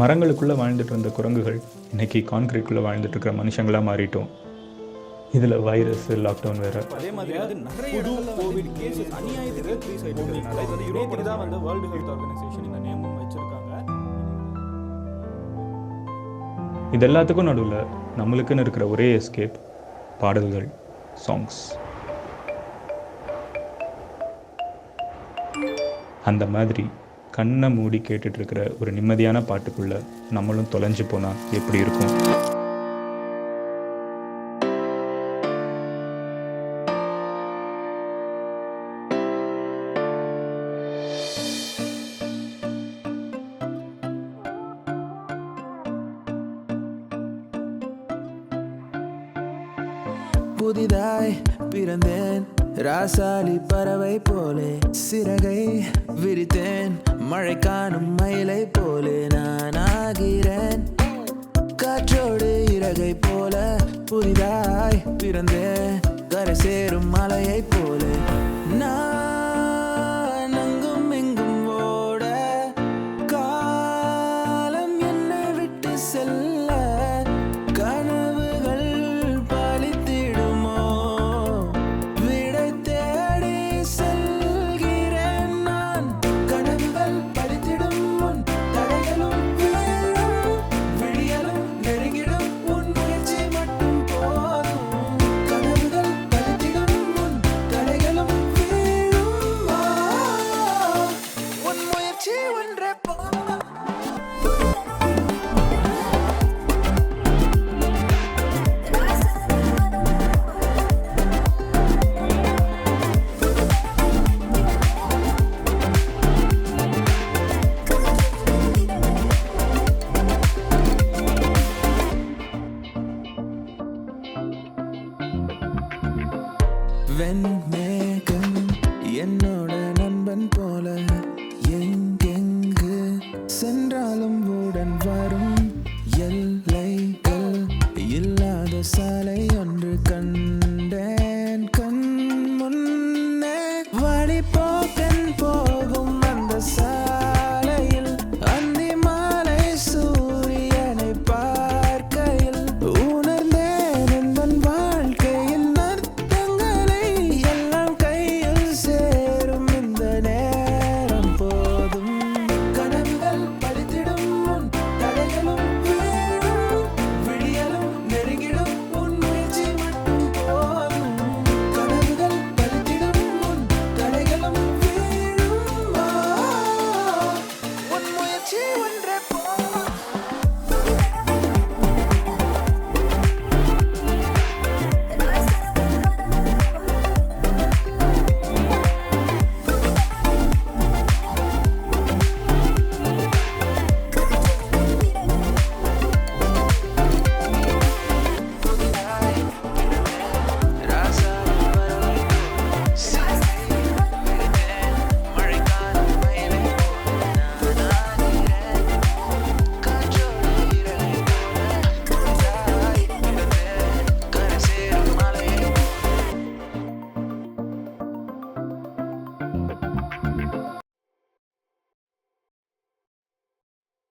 மரங்களுக்குள்ளே வாழ்ந்துட்டு இருந்த குரங்குகள் இன்றைக்கி கான்கிரீட்குள்ளே வாழ்ந்துட்டு இருக்கிற மனுஷங்களாக மாறிட்டோம். இதில் வைரஸ், லாக்டவுன் வேறு. அதே மாதிரி நிறைய கோவிட் கேசஸ் அநியாயத்துக்கு இன்க்ரீஸ் ஆகிட்டு யூரோப்பில் தான் வந்து வேர்ல்டு ஹெல்த் ஆர்கனைசேஷன் இந்த நேமும் வச்சுருக்காங்க. இது எல்லாத்துக்கும் நடுவில் நம்மளுக்குன்னு இருக்கிற ஒரே எஸ்கேப் பாடல்கள், சாங்ஸ். அந்த மாதிரி கண்ணை மூடி கேட்டுட்ருக்கிற ஒரு நிம்மதியான பாட்டுக்குள்ளே நம்மளும் தொலைஞ்சு போனால் எப்படி இருக்கும்? புதிதாய் பிறந்தேன் ராசாலி பறவை போலே, சிறகை விரித்தேன் மழை காணும் மயிலை போலே. நான் ஆகிறேன் காற்றோடு இறகை போல, புதிதாய் பிறந்தேன் கரை சேரும் மலையை போலே. நான் அங்கும் இங்கும் ஓட, காலம் என்னை விட்டு செல்ல, கனவுகள் பலித்திடுமோ, விடை தேடி செல்கிறேன் நான். கனவுகள் பலித்திடும் முன் தடைகளும் வீழும், விழியலும் நெருங்கிடும் உன் முயற்சி மட்டும் போதும். கனவுகள் பலித்திடும் முன் தடைகளும் வீழும், உன் முயற்சி ஒன்றே போதும். வெண்மேகம் என்னோட நண்பன் போல, எங்கெங்கு சென்றாலும் உடன் வரும். எல்லைகள் இல்லாத சாலை ஒன்று கண்டேன் கண் முன்னே. வழிபோக்கன் போகும் அந்த சாலையில், அந்தி மாலை சூரியனை பார்க்கையில், உணர்ந்தேன் என் வாழ்க்கையின் அர்த்தங்களை. எல்லாம் கையில் சேரும் இந்த நேரம் போதும். கனவுகள் பலித்திடும் முன் தடைகளும் வீழும், விழியலும் நெருங்கிடும் உன் முயற்சி மட்டும் போதும். கனவுகள் பலித்திடும் முன் தடைகளும் வீழும், உன் முயற்சி